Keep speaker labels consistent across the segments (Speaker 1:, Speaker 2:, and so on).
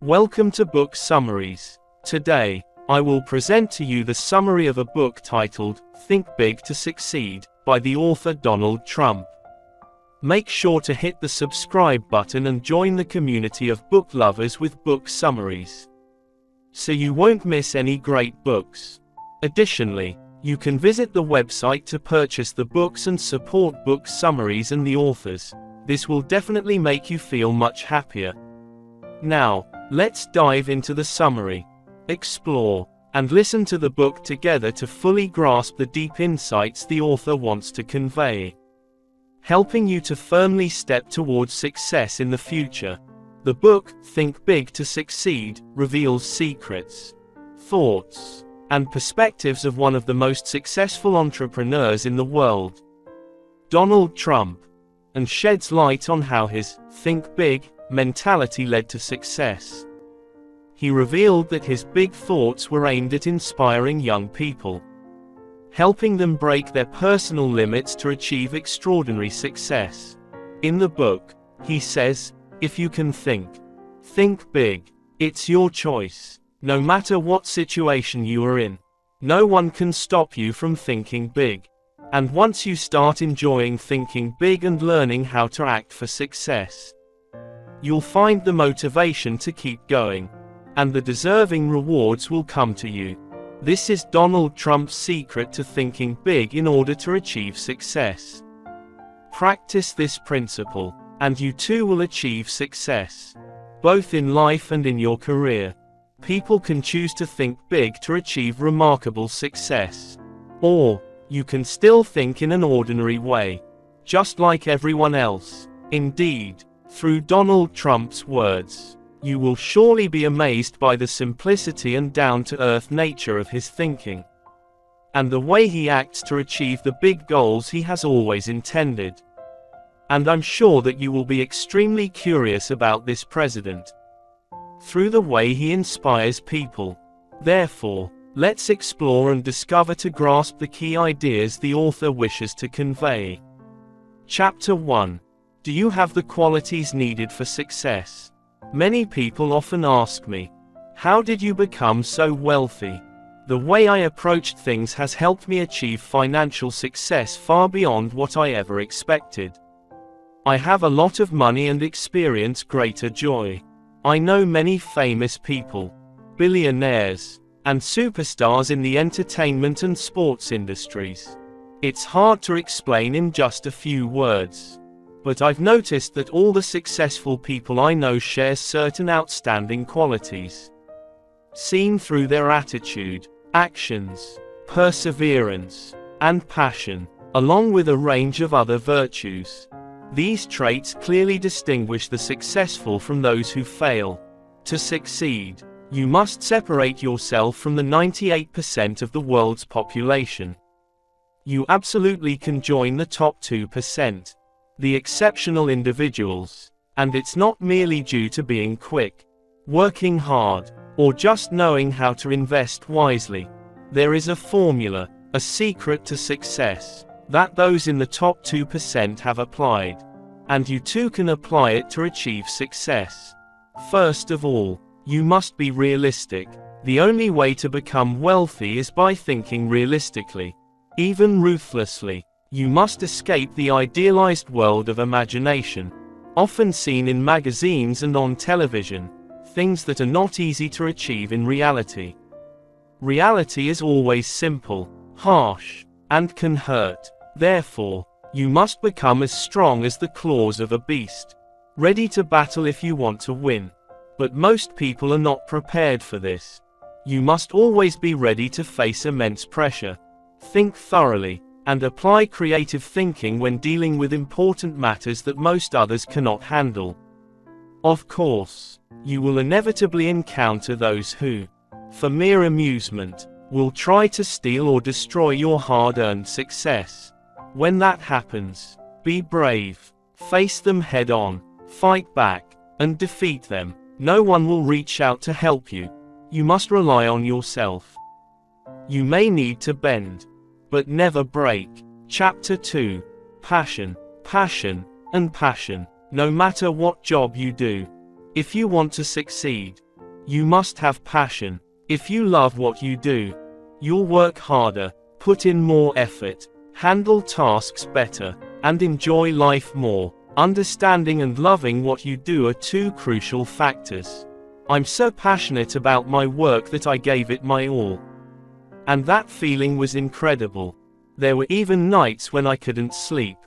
Speaker 1: Welcome to Book Summaries. Today, I will present to you the summary of a book titled, Think Big to Succeed, by the author Donald Trump. Make sure to hit the subscribe button and join the community of book lovers with book summaries, so you won't miss any great books. Additionally, you can visit the website to purchase the books and support book summaries and the authors. This will definitely make you feel much happier. Now, let's dive into the summary. Explore and listen to the book together to fully grasp the deep insights the author wants to convey, helping you to firmly step towards success in the future. The book, Think Big to Succeed, reveals secrets, thoughts, and perspectives of one of the most successful entrepreneurs in the world, Donald Trump, and sheds light on how his think big mentality led to success. He revealed that his big thoughts were aimed at inspiring young people, helping them break their personal limits to achieve extraordinary success. In the book, he says, if you can think big. It's your choice. No matter what situation you are in, no one can stop you from thinking big. And once you start enjoying thinking big and learning how to act for success, you'll find the motivation to keep going, and the deserving rewards will come to you. This is Donald Trump's secret to thinking big in order to achieve success. Practice this principle, and you too will achieve success, both in life and in your career. People can choose to think big to achieve remarkable success, or you can still think in an ordinary way, just like everyone else. Indeed, through Donald Trump's words, you will surely be amazed by the simplicity and down-to-earth nature of his thinking, and the way he acts to achieve the big goals he has always intended. And I'm sure that you will be extremely curious about this president, through the way he inspires people. Therefore, let's explore and discover to grasp the key ideas the author wishes to convey. Chapter 1. Do you have the qualities needed for success? Many people often ask me, how did you become so wealthy? The way I approached things has helped me achieve financial success far beyond what I ever expected. I have a lot of money and experience greater joy. I know many famous people, billionaires, and superstars in the entertainment and sports industries. It's hard to explain in just a few words, but I've noticed that all the successful people I know share certain outstanding qualities, seen through their attitude, actions, perseverance, and passion, along with a range of other virtues. These traits clearly distinguish the successful from those who fail. To succeed, you must separate yourself from the 98% of the world's population. You absolutely can join the top 2%, the exceptional individuals, and it's not merely due to being quick, working hard, or just knowing how to invest wisely. There is a formula, a secret to success, that those in the top 2% have applied, and you too can apply it to achieve success. First of all, you must be realistic. The only way to become wealthy is by thinking realistically, even ruthlessly. You must escape the idealized world of imagination, often seen in magazines and on television, things that are not easy to achieve in reality. Reality is always simple, harsh, and can hurt. Therefore, you must become as strong as the claws of a beast, ready to battle if you want to win. But most people are not prepared for this. You must always be ready to face immense pressure. Think thoroughly, and apply creative thinking when dealing with important matters that most others cannot handle. Of course, you will inevitably encounter those who, for mere amusement, will try to steal or destroy your hard-earned success. When that happens, be brave, face them head-on, fight back, and defeat them. No one will reach out to help you. You must rely on yourself. You may need to bend, but never break. Chapter 2. Passion, and passion. No matter what job you do, if you want to succeed, You must have passion. If you love what you do, you'll work harder, put in more effort, handle tasks better, and enjoy life more. Understanding and loving what you do are two crucial factors. I'm so passionate about my work that I gave it my all. And that feeling was incredible. There were even nights when I couldn't sleep,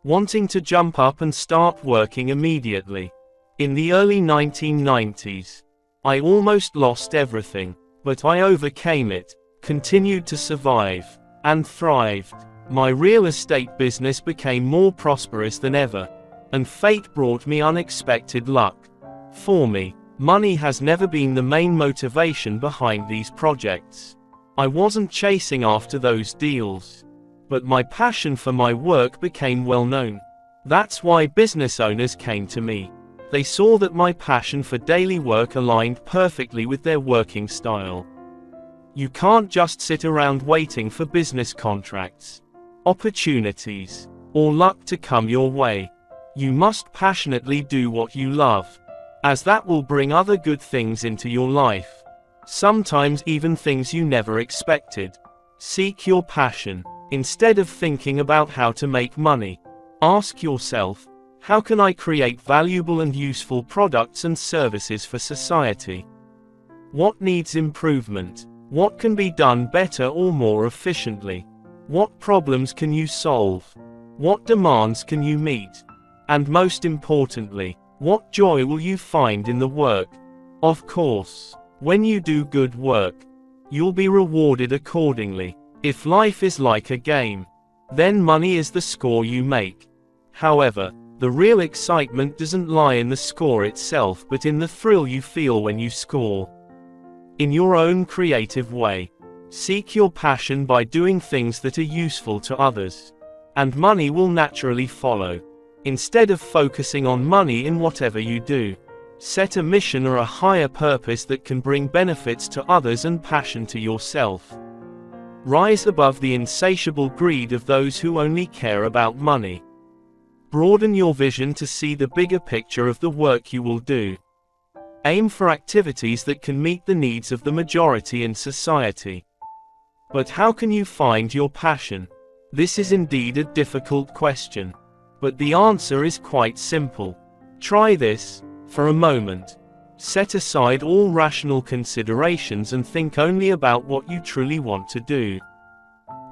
Speaker 1: wanting to jump up and start working immediately. In the early 1990s, I almost lost everything, but I overcame it, continued to survive, and thrived. My real estate business became more prosperous than ever, and fate brought me unexpected luck. For me, money has never been the main motivation behind these projects. I wasn't chasing after those deals, but my passion for my work became well known. That's why business owners came to me. They saw that my passion for daily work aligned perfectly with their working style. You can't just sit around waiting for business contracts, opportunities, or luck to come your way. You must passionately do what you love, as that will bring other good things into your life. Sometimes even things you never expected. Seek your passion. Instead of thinking about how to make money, ask yourself, how can I create valuable and useful products and services for society? What needs improvement? What can be done better or more efficiently? What problems can you solve? What demands can you meet? And most importantly, what joy will you find in the work? Of course, when you do good work, you'll be rewarded accordingly. If life is like a game, then money is the score you make. However, the real excitement doesn't lie in the score itself but in the thrill you feel when you score. In your own creative way, seek your passion by doing things that are useful to others, and money will naturally follow. Instead of focusing on money in whatever you do, set a mission or a higher purpose that can bring benefits to others and passion to yourself. Rise above the insatiable greed of those who only care about money. Broaden your vision to see the bigger picture of the work you will do. Aim for activities that can meet the needs of the majority in society. But how can you find your passion? This is indeed a difficult question. But the answer is quite simple. Try this, for a moment. Set aside all rational considerations and think only about what you truly want to do.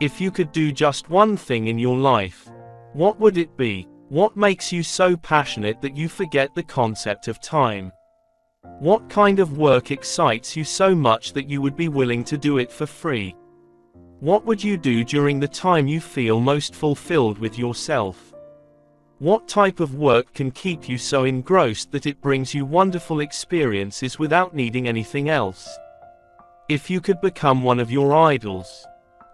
Speaker 1: If you could do just one thing in your life, what would it be? What makes you so passionate that you forget the concept of time? What kind of work excites you so much that you would be willing to do it for free? What would you do during the time you feel most fulfilled with yourself? What type of work can keep you so engrossed that it brings you wonderful experiences without needing anything else? If you could become one of your idols,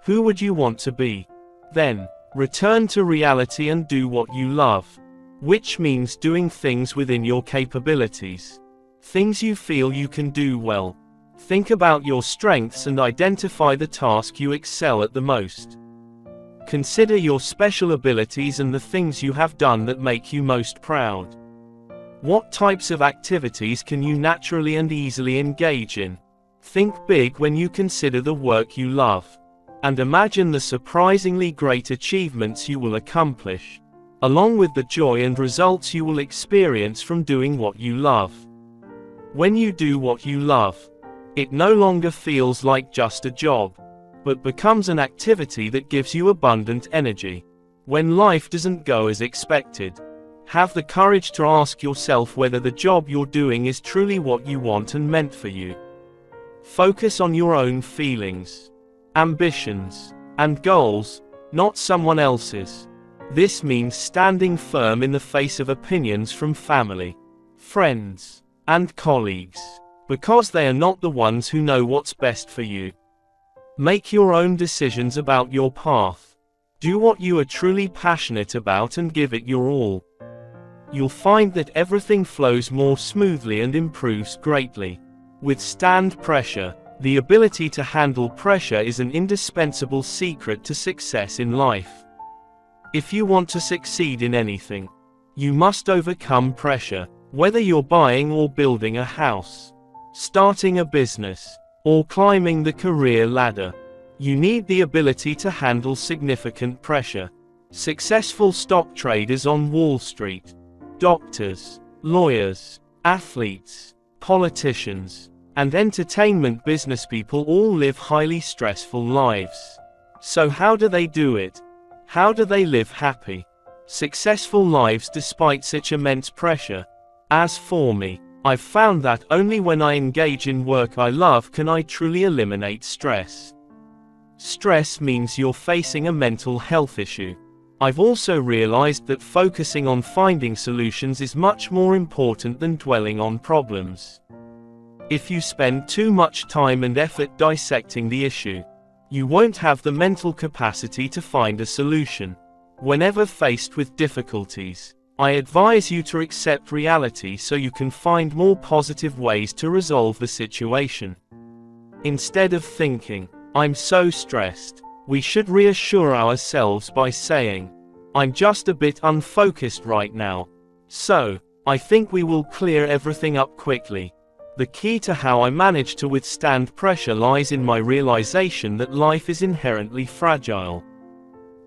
Speaker 1: who would you want to be? Then, return to reality and do what you love, which means doing things within your capabilities, things you feel you can do well. Think about your strengths and identify the task you excel at the most. Consider your special abilities and the things you have done that make you most proud. What types of activities can you naturally and easily engage in? Think big when you consider the work you love, and imagine the surprisingly great achievements you will accomplish, along with the joy and results you will experience from doing what you love. When you do what you love, it no longer feels like just a job, but becomes an activity that gives you abundant energy. When life doesn't go as expected, have the courage to ask yourself whether the job you're doing is truly what you want and meant for you. Focus on your own feelings, ambitions, and goals, not someone else's. This means standing firm in the face of opinions from family, friends, and colleagues, because they are not the ones who know what's best for you. Make your own decisions about your path. Do what you are truly passionate about and give it your all. You'll find that everything flows more smoothly and improves greatly. Withstand pressure. The ability to handle pressure is an indispensable secret to success in life. If you want to succeed in anything, you must overcome pressure, whether you're buying or building a house, starting a business, or climbing the career ladder. You need the ability to handle significant pressure. Successful stock traders on Wall Street, doctors, lawyers, athletes, politicians, and entertainment businesspeople all live highly stressful lives. So how do they do it? How do they live happy, successful lives despite such immense pressure? As for me, I've found that only when I engage in work I love can I truly eliminate stress. Stress means you're facing a mental health issue. I've also realized that focusing on finding solutions is much more important than dwelling on problems. If you spend too much time and effort dissecting the issue, you won't have the mental capacity to find a solution. Whenever faced with difficulties, I advise you to accept reality so you can find more positive ways to resolve the situation. Instead of thinking, "I'm so stressed," we should reassure ourselves by saying, "I'm just a bit unfocused right now. So, I think we will clear everything up quickly." The key to how I manage to withstand pressure lies in my realization that life is inherently fragile.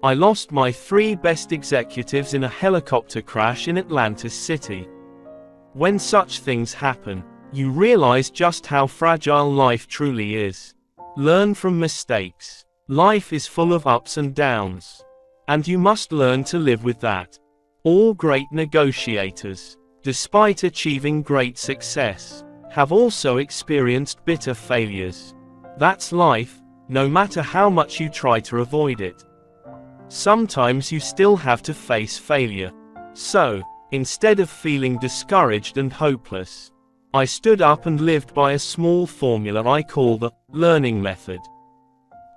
Speaker 1: I lost my 3 best executives in a helicopter crash in Atlantis City. When such things happen, you realize just how fragile life truly is. Learn from mistakes. Life is full of ups and downs. And you must learn to live with that. All great negotiators, despite achieving great success, have also experienced bitter failures. That's life, no matter how much you try to avoid it. Sometimes you still have to face failure. So, instead of feeling discouraged and hopeless, I stood up and lived by a small formula I call the learning method.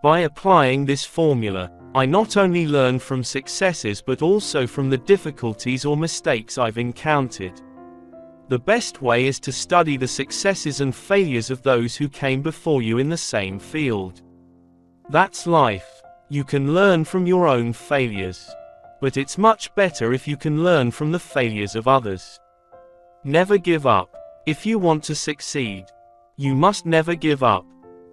Speaker 1: By applying this formula, I not only learn from successes but also from the difficulties or mistakes I've encountered. The best way is to study the successes and failures of those who came before you in the same field. That's life. You can learn from your own failures. But it's much better if you can learn from the failures of others. Never give up. If you want to succeed, you must never give up.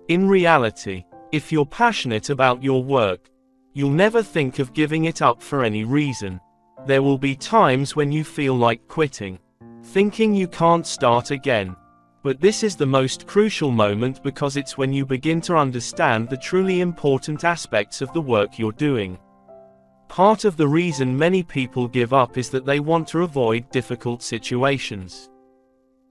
Speaker 1: In reality, if you're passionate about your work, you'll never think of giving it up for any reason. There will be times when you feel like quitting, thinking you can't start again. But this is the most crucial moment because it's when you begin to understand the truly important aspects of the work you're doing. Part of the reason many people give up is that they want to avoid difficult situations,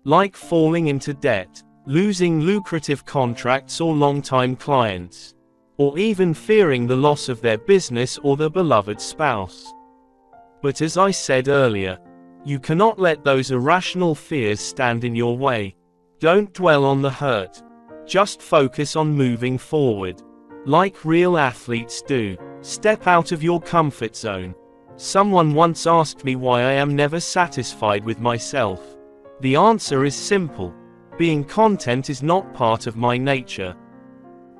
Speaker 1: like falling into debt, losing lucrative contracts or long-time clients, or even fearing the loss of their business or their beloved spouse. But as I said earlier, you cannot let those irrational fears stand in your way. Don't dwell on the hurt. Just focus on moving forward. Like real athletes do, step out of your comfort zone. Someone once asked me why I am never satisfied with myself. The answer is simple. Being content is not part of my nature.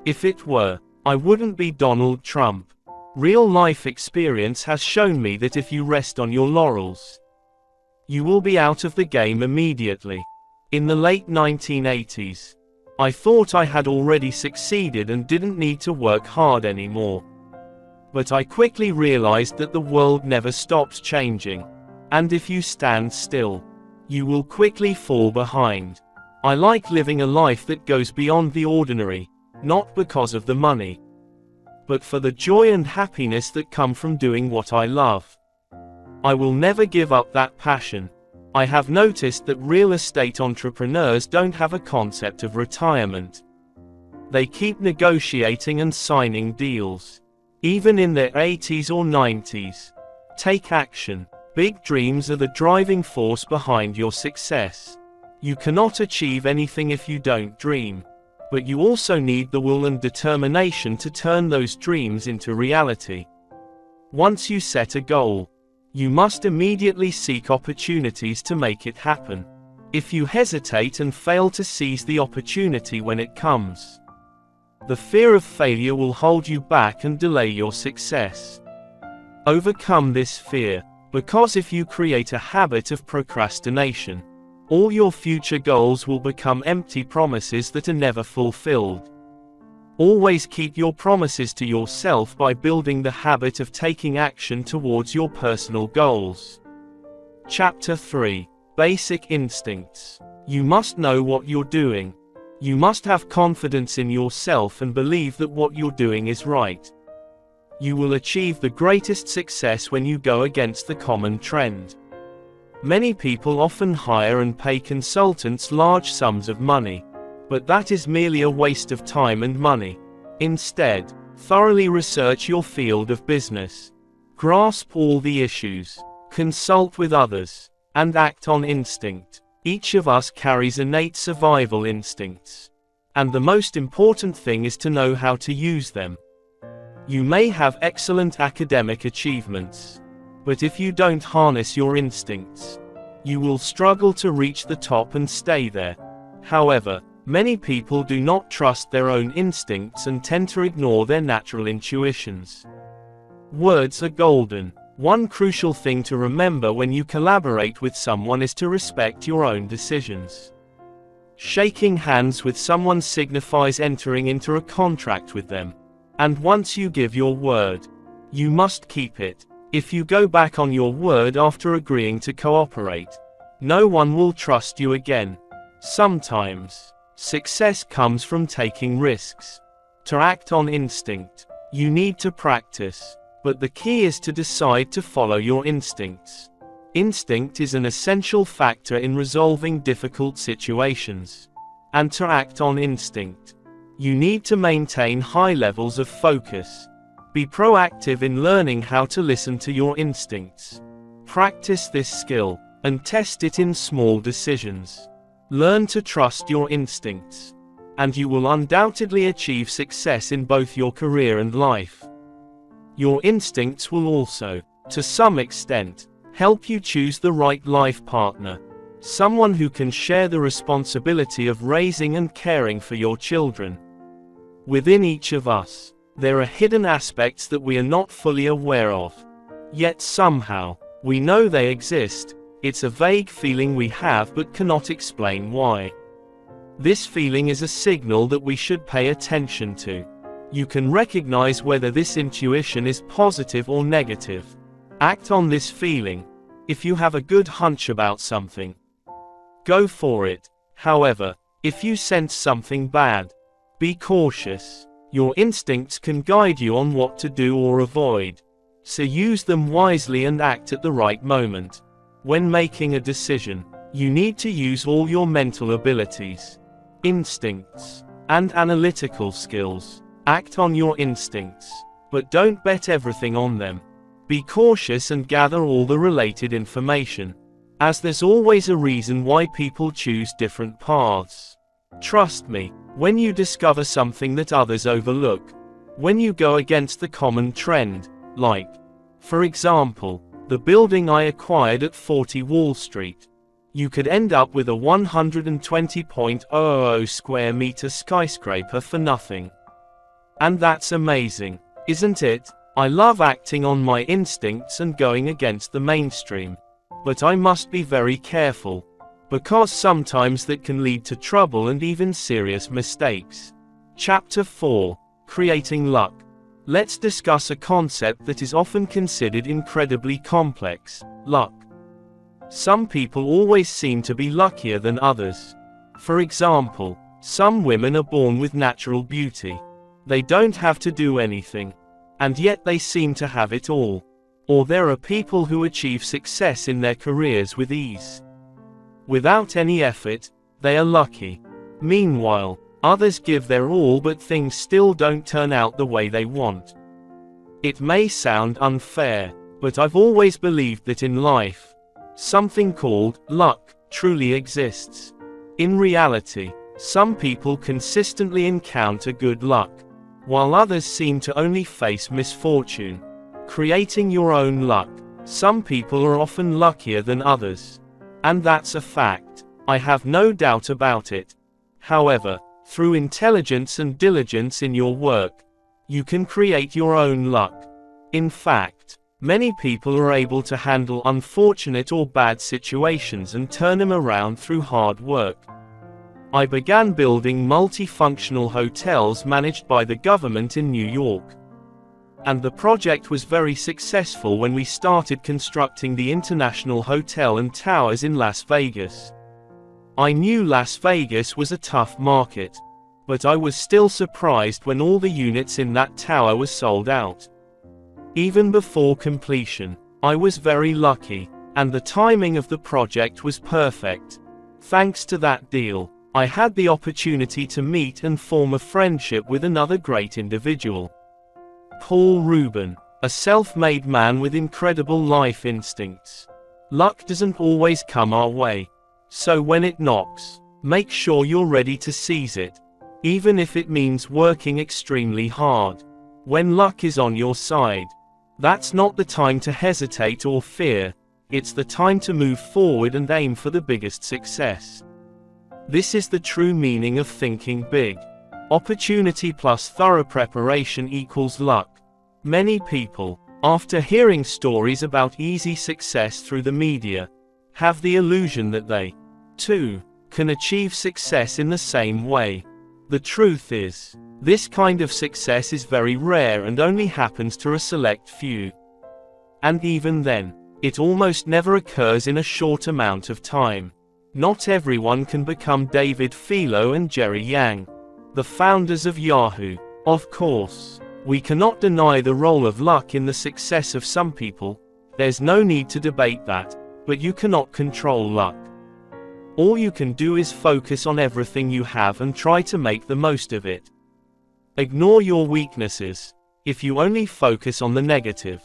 Speaker 1: If it were, I wouldn't be Donald Trump. Real life experience has shown me that if you rest on your laurels, you will be out of the game immediately. In the late 1980s, I thought I had already succeeded and didn't need to work hard anymore. But I quickly realized that the world never stops changing. And if you stand still, you will quickly fall behind. I like living a life that goes beyond the ordinary, not because of the money, but for the joy and happiness that come from doing what I love. I will never give up that passion. I have noticed that real estate entrepreneurs don't have a concept of retirement. They keep negotiating and signing deals, even in their 80s or 90s. Take action. Big dreams are the driving force behind your success. You cannot achieve anything if you don't dream. But you also need the will and determination to turn those dreams into reality. Once you set a goal, you must immediately seek opportunities to make it happen. If you hesitate and fail to seize the opportunity when it comes, the fear of failure will hold you back and delay your success. Overcome this fear, because if you create a habit of procrastination, All your future goals will become empty promises that are never fulfilled. Always keep your promises to yourself by building the habit of taking action towards your personal goals. Chapter 3. Basic Instincts. You must know what you're doing. You must have confidence in yourself and believe that what you're doing is right. You will achieve the greatest success when you go against the common trend. Many people often hire and pay consultants large sums of money. But that is merely a waste of time and money. Instead, thoroughly research your field of business. Grasp all the issues. Consult with others. And act on instinct. Each of us carries innate survival instincts. And the most important thing is to know how to use them. You may have excellent academic achievements. But if you don't harness your instincts, you will struggle to reach the top and stay there. However, many people do not trust their own instincts and tend to ignore their natural intuitions. Words are golden. One crucial thing to remember when you collaborate with someone is to respect your own decisions. Shaking hands with someone signifies entering into a contract with them. And once you give your word, you must keep it. If you go back on your word after agreeing to cooperate, no one will trust you again. Sometimes, success comes from taking risks. To act on instinct, you need to practice, but the key is to decide to follow your instincts. Instinct is an essential factor in resolving difficult situations. And to act on instinct, you need to maintain high levels of focus. Be proactive in learning how to listen to your instincts. Practice this skill, and test it in small decisions. Learn to trust your instincts, and you will undoubtedly achieve success in both your career and life. Your instincts will also, to some extent, help you choose the right life partner. Someone who can share the responsibility of raising and caring for your children. Within each of us, there are hidden aspects that we are not fully aware of. Yet somehow, we know they exist. It's a vague feeling we have but cannot explain why. This feeling is a signal that we should pay attention to. You can recognize whether this intuition is positive or negative. Act on this feeling. If you have a good hunch about something, go for it. However, if you sense something bad, be cautious. Your instincts can guide you on what to do or avoid. So use them wisely and act at the right moment. When making a decision, you need to use all your mental abilities, instincts, and analytical skills. Act on your instincts, but don't bet everything on them. Be cautious and gather all the related information, as there's always a reason why people choose different paths. Trust me, when you discover something that others overlook, when you go against the common trend, like, for example, the building I acquired at 40 Wall Street, you could end up with a 120.00 square meter skyscraper for nothing. And that's amazing, isn't it? I love acting on my instincts and going against the mainstream. But I must be very careful, because sometimes that can lead to trouble and even serious mistakes. Chapter 4. Creating Luck. Let's discuss a concept that is often considered incredibly complex: luck. Some people always seem to be luckier than others. For example, some women are born with natural beauty. They don't have to do anything, and yet they seem to have it all. Or there are people who achieve success in their careers with ease. Without any effort, they are lucky. Meanwhile, others give their all but things still don't turn out the way they want. It may sound unfair, but I've always believed that in life, something called luck truly exists. In reality, some people consistently encounter good luck, while others seem to only face misfortune. Creating your own luck. Some people are often luckier than others. And that's a fact. I have no doubt about it. However, through intelligence and diligence in your work, you can create your own luck. In fact, Many people are able to handle unfortunate or bad situations and turn them around through hard work. I began building multifunctional hotels managed by the government in New York. And the project was very successful when we started constructing the International Hotel and Towers in Las Vegas. I knew Las Vegas was a tough market, but I was still surprised when all the units in that tower were sold out. Even before completion, I was very lucky, and the timing of the project was perfect. Thanks to that deal, I had the opportunity to meet and form a friendship with another great individual. Paul Rubin, a self-made man with incredible life instincts. Luck doesn't always come our way. So when it knocks, make sure you're ready to seize it, even if it means working extremely hard. When luck is on your side, that's not the time to hesitate or fear, it's the time to move forward and aim for the biggest success. This is the true meaning of thinking big. Opportunity plus thorough preparation equals luck. Many people, after hearing stories about easy success through the media, have the illusion that they, too, can achieve success in the same way. The truth is, this kind of success is very rare and only happens to a select few. And even then, it almost never occurs in a short amount of time. Not everyone can become David Filo and Jerry Yang, the founders of Yahoo. Of course, we cannot deny the role of luck in the success of some people. There's no need to debate that, but you cannot control luck. All you can do is focus on everything you have and try to make the most of it. Ignore your weaknesses. If you only focus on the negative,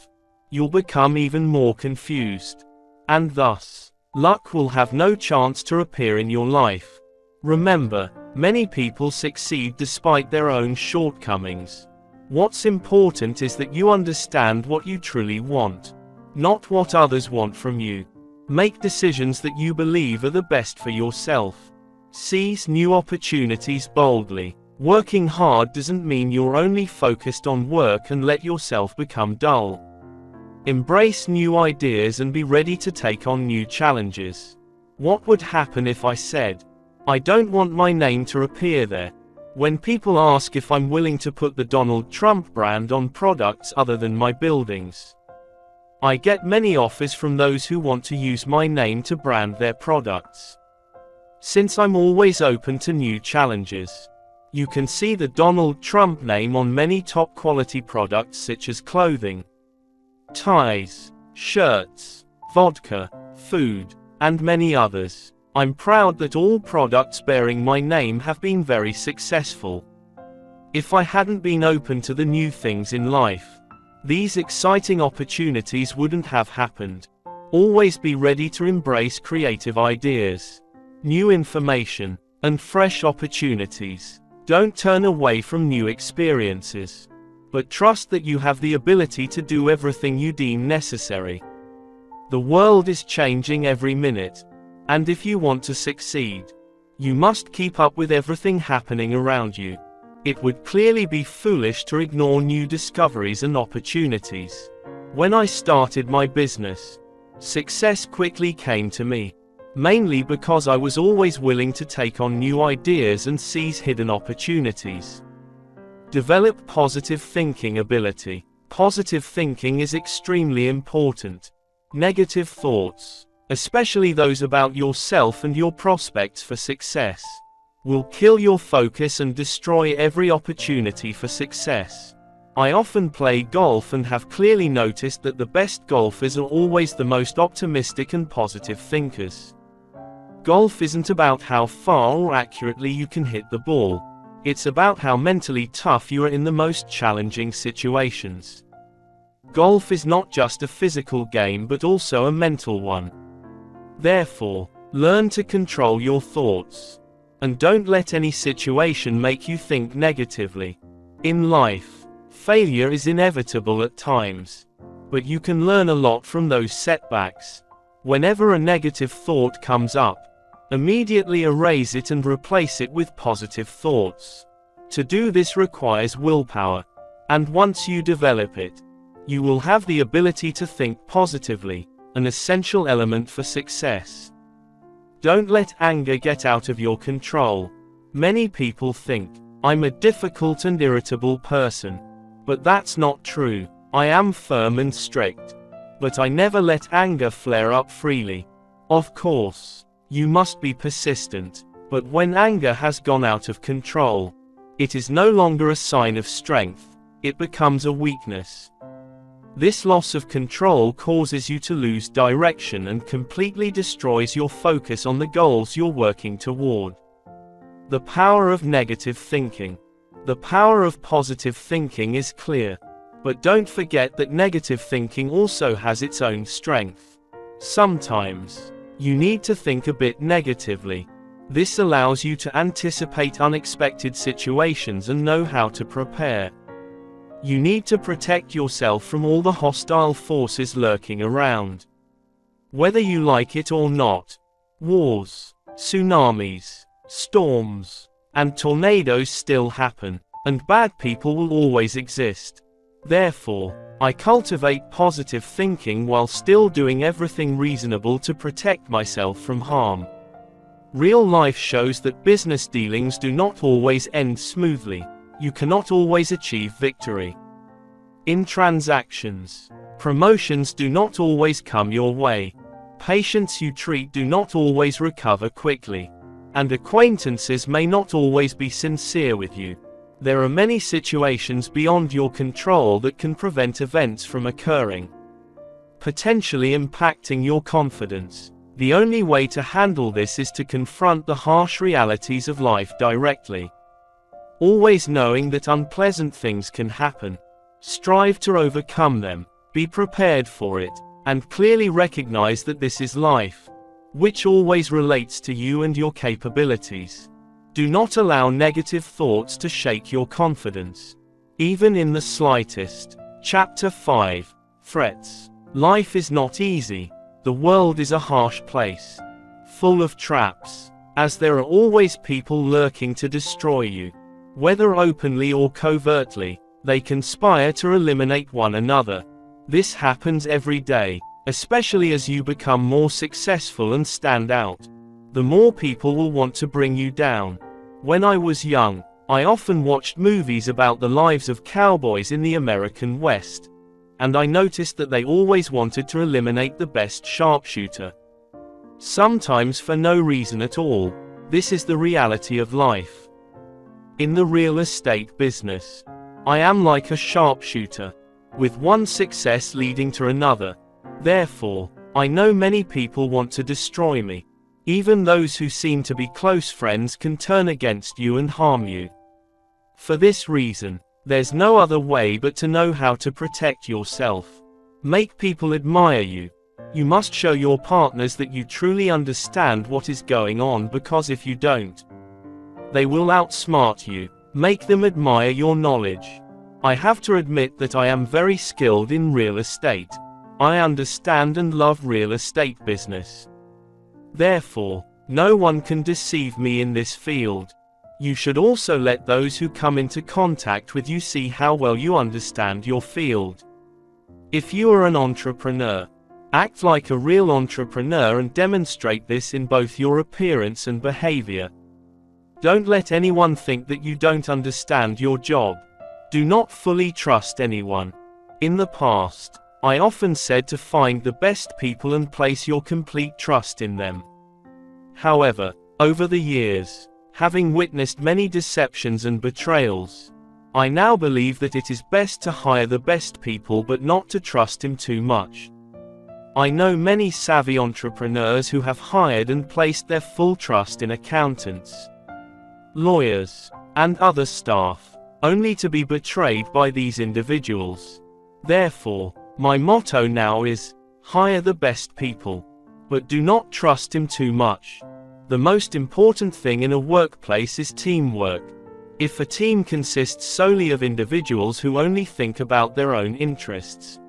Speaker 1: you'll become even more confused. And thus, luck will have no chance to appear in your life. Remember, many people succeed despite their own shortcomings. What's important is that you understand what you truly want, not what others want from you. Make decisions that you believe are the best for yourself. Seize new opportunities boldly. Working hard doesn't mean you're only focused on work and let yourself become dull. Embrace new ideas and be ready to take on new challenges. What would happen if I said, "I don't want my name to appear there"? When people ask if I'm willing to put the Donald Trump brand on products other than my buildings, I get many offers from those who want to use my name to brand their products. Since I'm always open to new challenges, you can see the Donald Trump name on many top quality products such as clothing, ties, shirts, vodka, food, and many others. I'm proud that all products bearing my name have been very successful. If I hadn't been open to the new things in life, these exciting opportunities wouldn't have happened. Always be ready to embrace creative ideas, new information, and fresh opportunities. Don't turn away from new experiences, but trust that you have the ability to do everything you deem necessary. The world is changing every minute, and if you want to succeed, you must keep up with everything happening around you. It would clearly be foolish to ignore new discoveries and opportunities. When I started my business, success quickly came to me, mainly because I was always willing to take on new ideas and seize hidden opportunities. Develop positive thinking ability. Positive thinking is extremely important. Negative thoughts, especially those about yourself and your prospects for success, will kill your focus and destroy every opportunity for success. I often play golf and have clearly noticed that the best golfers are always the most optimistic and positive thinkers. Golf isn't about how far or accurately you can hit the ball. It's about how mentally tough you are in the most challenging situations. Golf is not just a physical game but also a mental one. Therefore, learn to control your thoughts. And don't let any situation make you think negatively. In life, failure is inevitable at times, but you can learn a lot from those setbacks. Whenever a negative thought comes up, immediately erase it and replace it with positive thoughts. To do this requires willpower, and once you develop it, You will have the ability to think positively, an essential element for success. Don't let anger get out of your control. Many people think, I'm a difficult and irritable person. But that's not true. I am firm and strict. But I never let anger flare up freely. Of course, you must be persistent. But when anger has gone out of control, it is no longer a sign of strength, it becomes a weakness. This loss of control causes you to lose direction and completely destroys your focus on the goals you're working toward. The power of negative thinking. The power of positive thinking is clear. But don't forget that negative thinking also has its own strength. Sometimes, you need to think a bit negatively. This allows you to anticipate unexpected situations and know how to prepare. You need to protect yourself from all the hostile forces lurking around. Whether you like it or not, wars, tsunamis, storms, and tornadoes still happen, and bad people will always exist. Therefore, I cultivate positive thinking while still doing everything reasonable to protect myself from harm. Real life shows that business dealings do not always end smoothly. You cannot always achieve victory. In transactions, promotions do not always come your way. Patients you treat do not always recover quickly. And acquaintances may not always be sincere with you. There are many situations beyond your control that can prevent events from occurring, potentially impacting your confidence. The only way to handle this is to confront the harsh realities of life directly. Always knowing that unpleasant things can happen. Strive to overcome them, be prepared for it, and clearly recognize that this is life, which always relates to you and your capabilities. Do not allow negative thoughts to shake your confidence, even in the slightest. Chapter 5. Threats. Life is not easy. The world is a harsh place, full of traps, as there are always people lurking to destroy you. Whether openly or covertly, they conspire to eliminate one another. This happens every day, especially as you become more successful and stand out. The more people will want to bring you down. When I was young, I often watched movies about the lives of cowboys in the American West. And I noticed that they always wanted to eliminate the best sharpshooter. Sometimes for no reason at all. This is the reality of life. In the real estate business, I am like a sharpshooter, with one success leading to another. Therefore, I know many people want to destroy me. Even those who seem to be close friends can turn against you and harm you. For this reason, there's no other way but to know how to protect yourself. Make people admire you. You must show your partners that you truly understand what is going on, because if you don't, they will outsmart you. Make them admire your knowledge. I have to admit that I am very skilled in real estate. I understand and love real estate business. Therefore, no one can deceive me in this field. You should also let those who come into contact with you see how well you understand your field. If you are an entrepreneur, act like a real entrepreneur and demonstrate this in both your appearance and behavior. Don't let anyone think that you don't understand your job. Do not fully trust anyone. In the past, I often said to find the best people and place your complete trust in them. However, over the years, having witnessed many deceptions and betrayals, I now believe that it is best to hire the best people but not to trust him too much. I know many savvy entrepreneurs who have hired and placed their full trust in accountants, lawyers, and other staff, only to be betrayed by these individuals. Therefore, my motto now is, hire the best people, but do not trust him too much. The most important thing in a workplace is teamwork. If a team consists solely of individuals who only think about their own interests,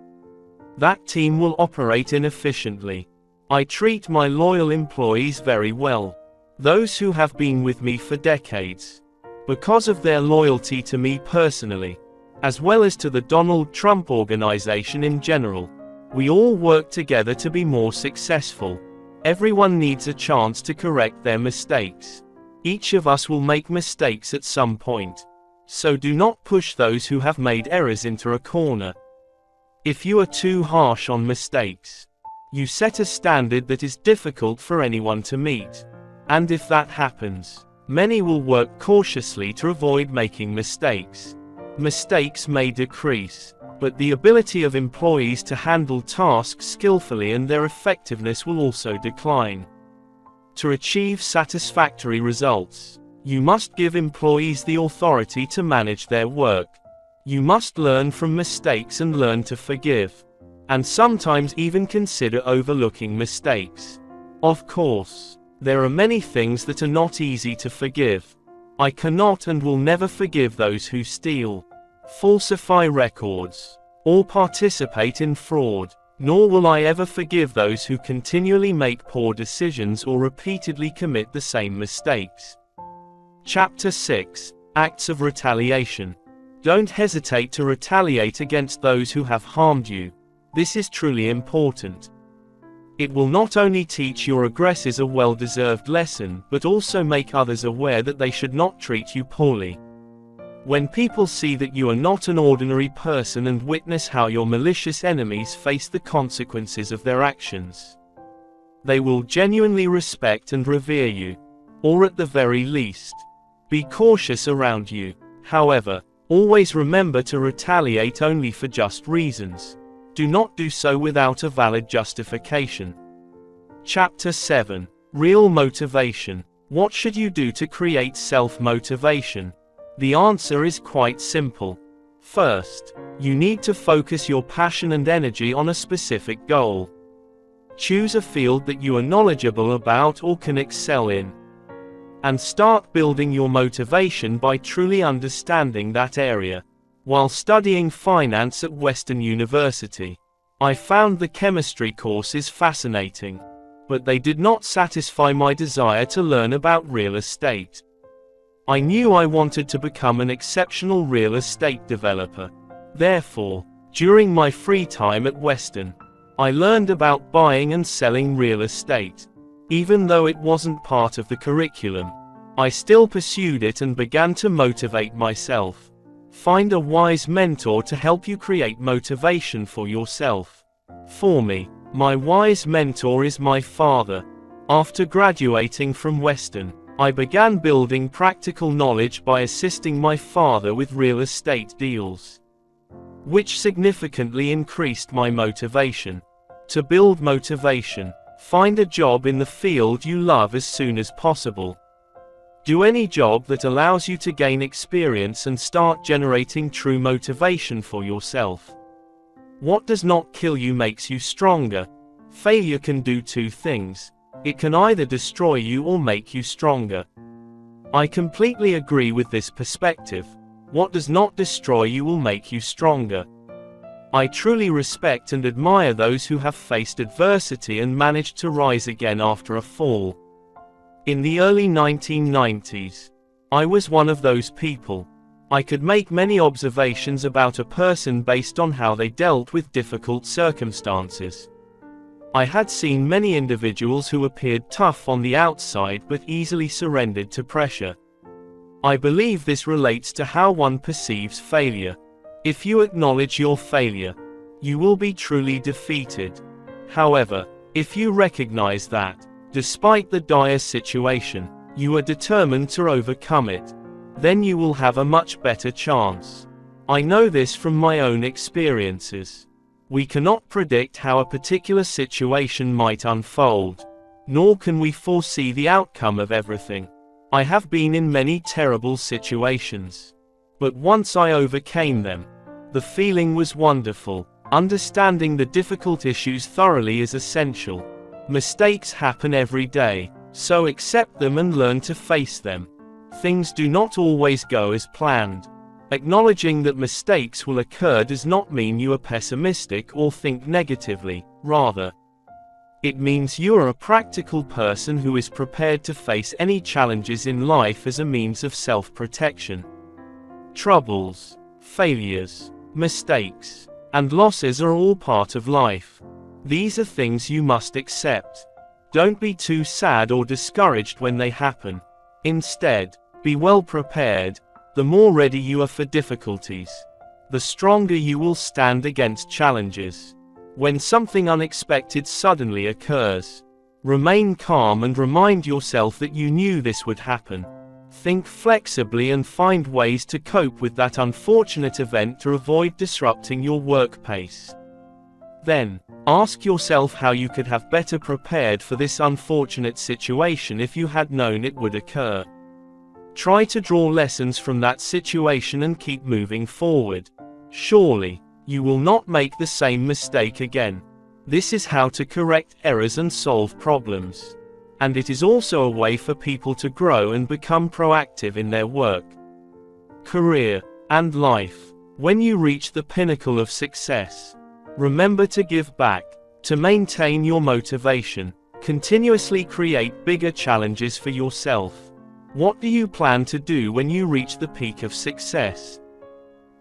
Speaker 1: that team will operate inefficiently. I treat my loyal employees very well. Those who have been with me for decades, because of their loyalty to me personally, as well as to the Donald Trump organization in general. We all work together to be more successful. Everyone needs a chance to correct their mistakes. Each of us will make mistakes at some point. So do not push those who have made errors into a corner. If you are too harsh on mistakes, you set a standard that is difficult for anyone to meet. And if that happens, many will work cautiously to avoid making mistakes. Mistakes may decrease, but the ability of employees to handle tasks skillfully and their effectiveness will also decline. To achieve satisfactory results, you must give employees the authority to manage their work. You must learn from mistakes and learn to forgive, and sometimes even consider overlooking mistakes. Of course, there are many things that are not easy to forgive. I cannot and will never forgive those who steal, falsify records, or participate in fraud. Nor will I ever forgive those who continually make poor decisions or repeatedly commit the same mistakes. Chapter 6. Acts of Retaliation. Don't hesitate to retaliate against those who have harmed you. This is truly important. It will not only teach your aggressors a well-deserved lesson, but also make others aware that they should not treat you poorly. When people see that you are not an ordinary person and witness how your malicious enemies face the consequences of their actions, they will genuinely respect and revere you. Or at the very least, be cautious around you. However, always remember to retaliate only for just reasons. Do not do so without a valid justification. Chapter 7. Real motivation. What should you do to create self-motivation? The answer is quite simple. First, you need to focus your passion and energy on a specific goal. Choose a field that you are knowledgeable about or can excel in, and start building your motivation by truly understanding that area. While studying finance at Western University, I found the chemistry courses fascinating, but they did not satisfy my desire to learn about real estate. I knew I wanted to become an exceptional real estate developer. Therefore, during my free time at Western, I learned about buying and selling real estate. Even though it wasn't part of the curriculum, I still pursued it and began to motivate myself. Find a wise mentor to help you create motivation for yourself. For me, my wise mentor is my father. After graduating from Western, I began building practical knowledge by assisting my father with real estate deals, which significantly increased my motivation. To build motivation, find a job in the field you love as soon as possible. Do any job that allows you to gain experience and start generating true motivation for yourself. What does not kill you makes you stronger. Failure can do two things. It can either destroy you or make you stronger. I completely agree with this perspective. What does not destroy you will make you stronger. I truly respect and admire those who have faced adversity and managed to rise again after a fall. In the early 1990s, I was one of those people. I could make many observations about a person based on how they dealt with difficult circumstances. I had seen many individuals who appeared tough on the outside but easily surrendered to pressure. I believe this relates to how one perceives failure. If you acknowledge your failure, you will be truly defeated. However, if you recognize that, despite the dire situation, you are determined to overcome it, then you will have a much better chance. I know this from my own experiences. We cannot predict how a particular situation might unfold, nor can we foresee the outcome of everything. I have been in many terrible situations, but once I overcame them, the feeling was wonderful. Understanding the difficult issues thoroughly is essential. Mistakes happen every day, so accept them and learn to face them. Things do not always go as planned. Acknowledging that mistakes will occur does not mean you are pessimistic or think negatively. Rather, it means you are a practical person who is prepared to face any challenges in life as a means of self-protection. Troubles, Failures, mistakes, and losses are all part of life. These are things you must accept. Don't be too sad or discouraged when they happen. Instead, be well prepared. The more ready you are for difficulties, the stronger you will stand against challenges. When something unexpected suddenly occurs, remain calm and remind yourself that you knew this would happen. Think flexibly and find ways to cope with that unfortunate event to avoid disrupting your work pace. Then, ask yourself how you could have better prepared for this unfortunate situation if you had known it would occur. Try to draw lessons from that situation and keep moving forward. Surely, you will not make the same mistake again. This is how to correct errors and solve problems. And it is also a way for people to grow and become proactive in their work, career, and life. When you reach the pinnacle of success, remember to give back. To maintain your motivation, continuously create bigger challenges for yourself. What do you plan to do when you reach the peak of success?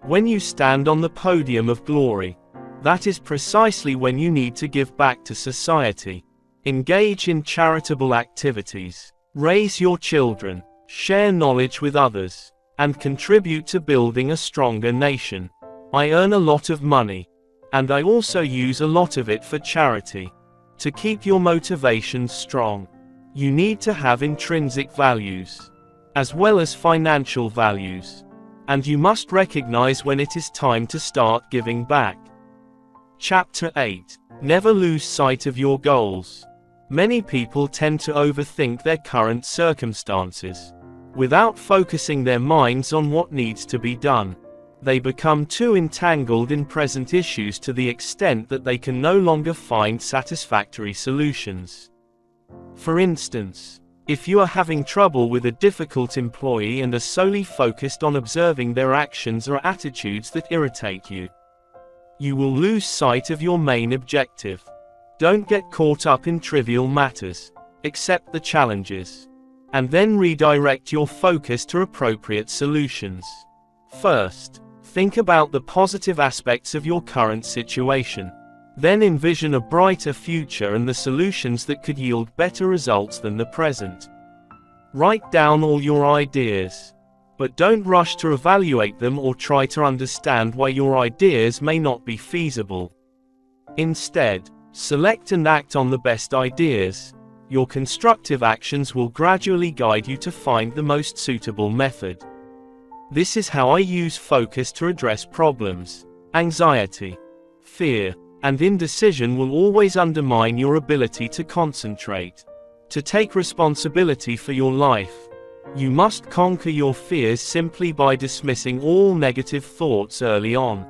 Speaker 1: When you stand on the podium of glory, that is precisely when you need to give back to society. Engage in charitable activities, raise your children, share knowledge with others, and contribute to building a stronger nation. I earn a lot of money, and I also use a lot of it for charity. To keep your motivation strong, you need to have intrinsic values, as well as financial values. And you must recognize when it is time to start giving back. Chapter 8. Never lose sight of your goals. Many people tend to overthink their current circumstances, without focusing their minds on what needs to be done. They become too entangled in present issues to the extent that they can no longer find satisfactory solutions. For instance, if you are having trouble with a difficult employee and are solely focused on observing their actions or attitudes that irritate you, you will lose sight of your main objective. Don't get caught up in trivial matters. Accept the challenges, and then redirect your focus to appropriate solutions. First, think about the positive aspects of your current situation. Then envision a brighter future and the solutions that could yield better results than the present. Write down all your ideas, but don't rush to evaluate them or try to understand why your ideas may not be feasible. Instead, select and act on the best ideas. Your constructive actions will gradually guide you to find the most suitable method. This is how I use focus to address problems. Anxiety, fear, and indecision will always undermine your ability to concentrate. To take responsibility for your life, you must conquer your fears simply by dismissing all negative thoughts early on,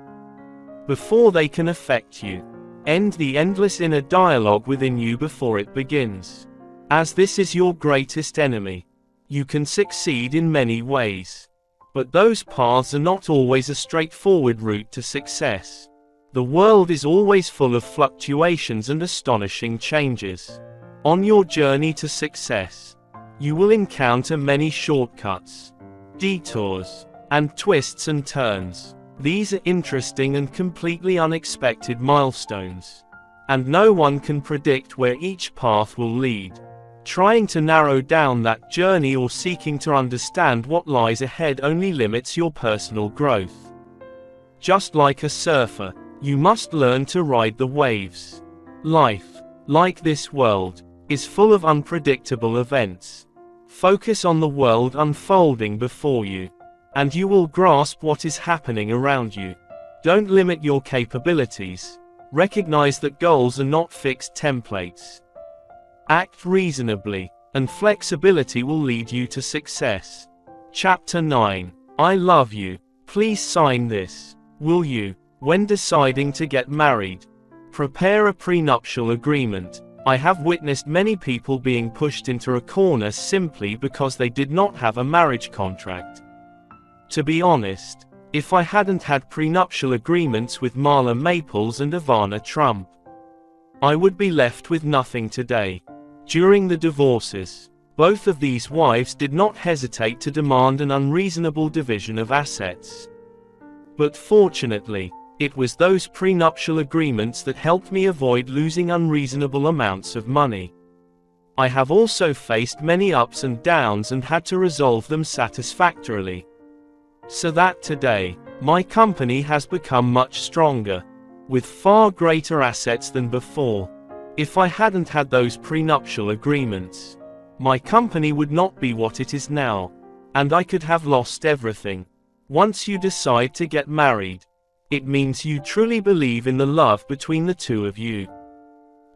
Speaker 1: before they can affect you. End the endless inner dialogue within you before it begins. As this is your greatest enemy, you can succeed in many ways. But those paths are not always a straightforward route to success. The world is always full of fluctuations and astonishing changes. On your journey to success, you will encounter many shortcuts, detours, and twists and turns. These are interesting and completely unexpected milestones, and no one can predict where each path will lead. Trying to narrow down that journey or seeking to understand what lies ahead only limits your personal growth. Just like a surfer, you must learn to ride the waves. Life, like this world, is full of unpredictable events. Focus on the world unfolding before you, and you will grasp what is happening around you. Don't limit your capabilities. Recognize that goals are not fixed templates. Act reasonably, and flexibility will lead you to success. Chapter 9. I love you. Please sign this. Will you? When deciding to get married, prepare a prenuptial agreement. I have witnessed many people being pushed into a corner simply because they did not have a marriage contract. To be honest, if I hadn't had prenuptial agreements with Marla Maples and Ivana Trump, I would be left with nothing today. During the divorces, both of these wives did not hesitate to demand an unreasonable division of assets. But fortunately, it was those prenuptial agreements that helped me avoid losing unreasonable amounts of money. I have also faced many ups and downs and had to resolve them satisfactorily. So that today, my company has become much stronger, with far greater assets than before. If I hadn't had those prenuptial agreements, my company would not be what it is now, and I could have lost everything. Once you decide to get married, it means you truly believe in the love between the two of you.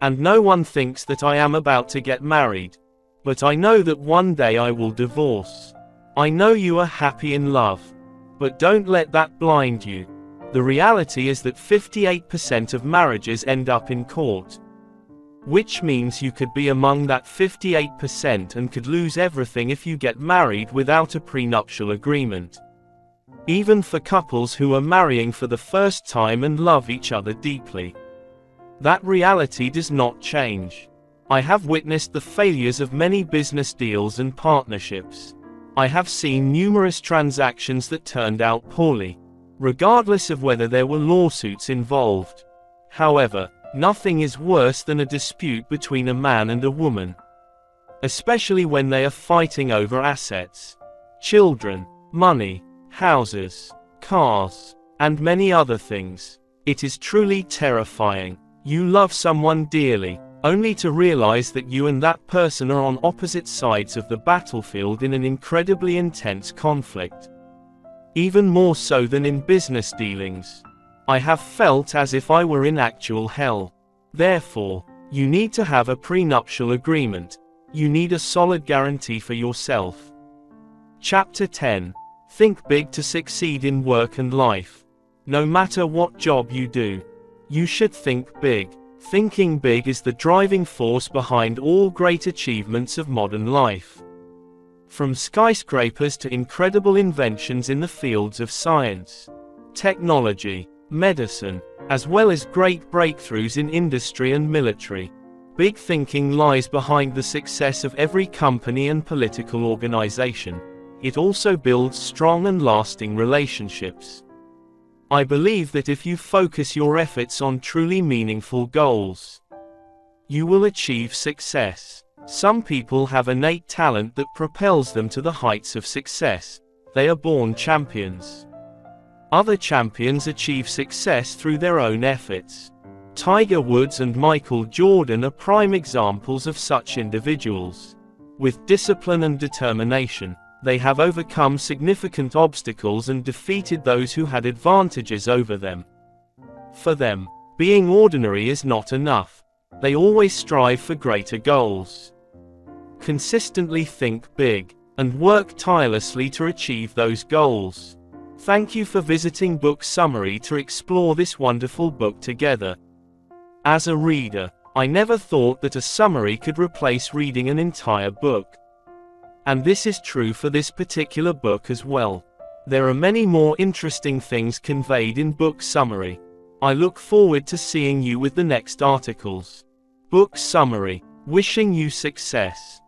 Speaker 1: And no one thinks that I am about to get married, but I know that one day I will divorce. I know you are happy in love, but don't let that blind you. The reality is that 58% of marriages end up in court. Which means you could be among that 58% and could lose everything if you get married without a prenuptial agreement. Even for couples who are marrying for the first time and love each other deeply, that reality does not change. I have witnessed the failures of many business deals and partnerships. I have seen numerous transactions that turned out poorly, regardless of whether there were lawsuits involved. However, nothing is worse than a dispute between a man and a woman, especially when they are fighting over assets, children, money, houses, cars, and many other things. It is truly terrifying. You love someone dearly, only to realize that you and that person are on opposite sides of the battlefield in an incredibly intense conflict. Even more so than in business dealings. I have felt as if I were in actual hell. Therefore, you need to have a prenuptial agreement. You need a solid guarantee for yourself. Chapter 10. Think big to succeed in work and life. No matter what job you do, you should think big. Thinking big is the driving force behind all great achievements of modern life. From skyscrapers to incredible inventions in the fields of science, technology, medicine, as well as great breakthroughs in industry and military. Big thinking lies behind the success of every company and political organization. It also builds strong and lasting relationships. I believe that if you focus your efforts on truly meaningful goals, you will achieve success. Some people have innate talent that propels them to the heights of success. They are born champions. Other champions achieve success through their own efforts. Tiger Woods and Michael Jordan are prime examples of such individuals. With discipline and determination, they have overcome significant obstacles and defeated those who had advantages over them. For them, being ordinary is not enough. They always strive for greater goals. Consistently think big, and work tirelessly to achieve those goals. Thank you for visiting Book Summary to explore this wonderful book together. As a reader, I never thought that a summary could replace reading an entire book. And this is true for this particular book as well. There are many more interesting things conveyed in Book Summary. I look forward to seeing you with the next articles. Book Summary. Wishing you success.